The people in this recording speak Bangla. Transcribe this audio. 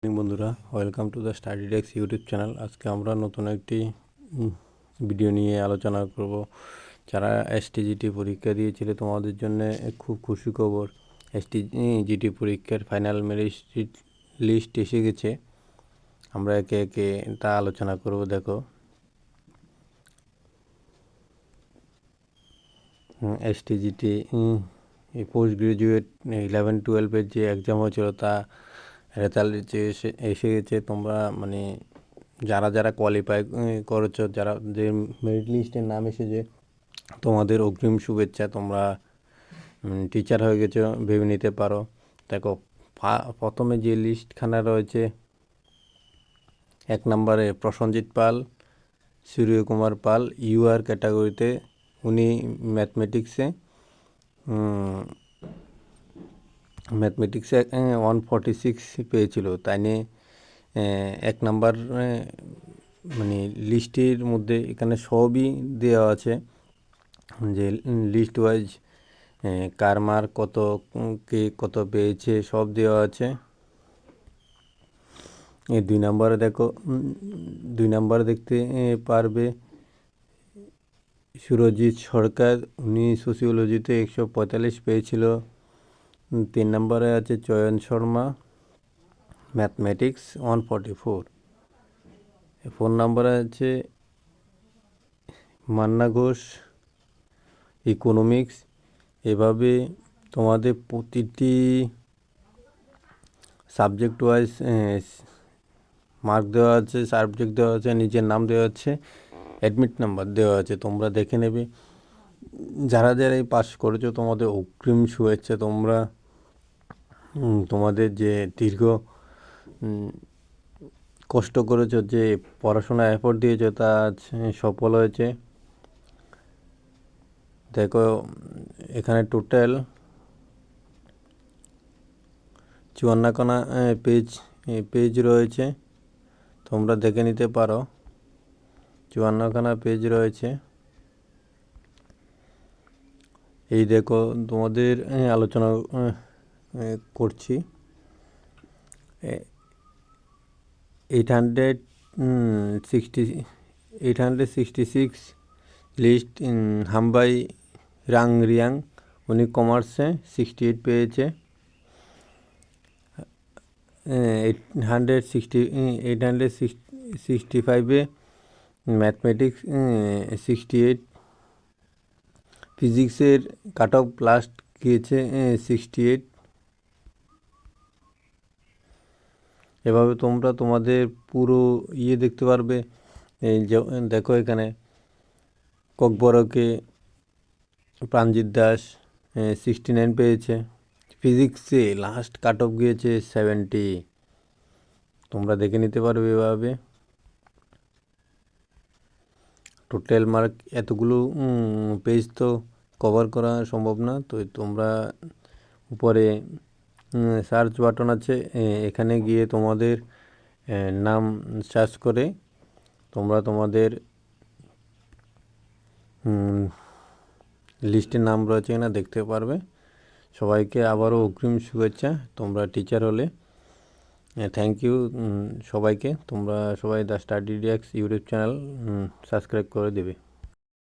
বন্ধুরা, welcome to the study desk YouTube channel. আজকে আমরা নতুন একটি ভিডিও নিয়ে আলোচনা করব। যারা এসটিজিটি পরীক্ষা দিয়েছিল তোমাদের জন্য খুব খুশি খবর। এসটিজিটি পরীক্ষার ফাইনাল মেরিট লিস্ট এসে গেছে। আমরা একে একে তা আলোচনা করব। দেখো, এসটিজিটি পোস্ট গ্রাজুয়েট 11-12 যে এক্সাম হয়েছিল তা রেজাল্ট এসে গেছে। তোমরা যারা যারা কোয়ালিফাই করেছো, যারা যে মেরিট লিস্টের নাম এসেছে, তোমাদের অগ্রিম শুভেচ্ছা। তোমরা টিচার হয়ে গেছো ভেবে নিতে পারো। দেখো, প্রথমে যে লিস্টখানা রয়েছে, 1 নম্বরে প্রসঞ্জিৎ পাল, সূর্যকুমার পাল, ইউআর ক্যাটাগরিতে। উনি ম্যাথমেটিক্সে 146 পেয়েছিল। তাই নিয়ে 1 নাম্বার লিস্টের মধ্যে এখানে সবই দেওয়া আছে, যে লিস্ট ওয়াইজ কার মার্ক কত, কে কত পেয়েছে, সব দেওয়া আছে। এই 2 নম্বরে দেখো, 2 নম্বরে দেখতে পারবে সুরজিৎ সরকার, উনি সোশিওলজিতে 145 পেয়েছিল। 3 নম্বরে আছে চয়ন শর্মা, ম্যাথমেটিক্স 144। 4 নম্বরে আছে মান্না ঘোষ, ইকোনমিক্স। এভাবে তোমাদের প্রতিটি সাবজেক্ট ওয়াইজ মার্ক দেওয়া আছে, সাবজেক্ট দেওয়া আছে, নিজের নাম দেওয়া আছে, অ্যাডমিট নাম্বার দেওয়া আছে। তোমরা দেখে নেবে। যারা যারা এই পাস করেছো, তোমাদের অগ্রিম শুভেচ্ছা। তোমরা তোমাদের যে দীর্ঘ কষ্ট করেছো, যে পড়াশোনা এফোর্ট দিয়েছো, তা সফল হয়েছে। দেখো, এখানে টোটাল 54খানা পেজ রয়েছে। তোমরা দেখে নিতে পারো, 54খানা পেজ রয়েছে। এই দেখো, তোমাদের আলোচনা করছি। 866 লিস্ট হামবাই রাং রিয়াং, উনি কমার্সে 68 পেয়েছে। 865-এ ম্যাথমেটিক্স 68। ফিজিক্সের কাট অফ লাস্ট গিয়েছে 68। এভাবে তোমরা তোমাদের পুরো দেখতে পারবে। দেখো, এখানে ককবরকে প্রাণজিৎ দাস 69 পেয়েছে। ফিজিক্সে লাস্ট কাট অফ গিয়েছে 70। তোমরা দেখে নিতে পারবে এভাবে। টোটাল মার্ক এতগুলো পেজ তো কভার করা সম্ভব না। তো তোমরা উপরে সার্চ বাটন আছে, এখানে গিয়ে তোমাদের নাম সার্চ করে তোমরা তোমাদের লিস্টের নাম রয়েছে কিনা দেখতে পারবে। সবাইকে আবারও অগ্রিম শুভেচ্ছা, তোমরা টিচার হলে। থ্যাংক ইউ সবাইকে। তোমরা সবাই the study desk YouTube channel subscribe করে দেবে।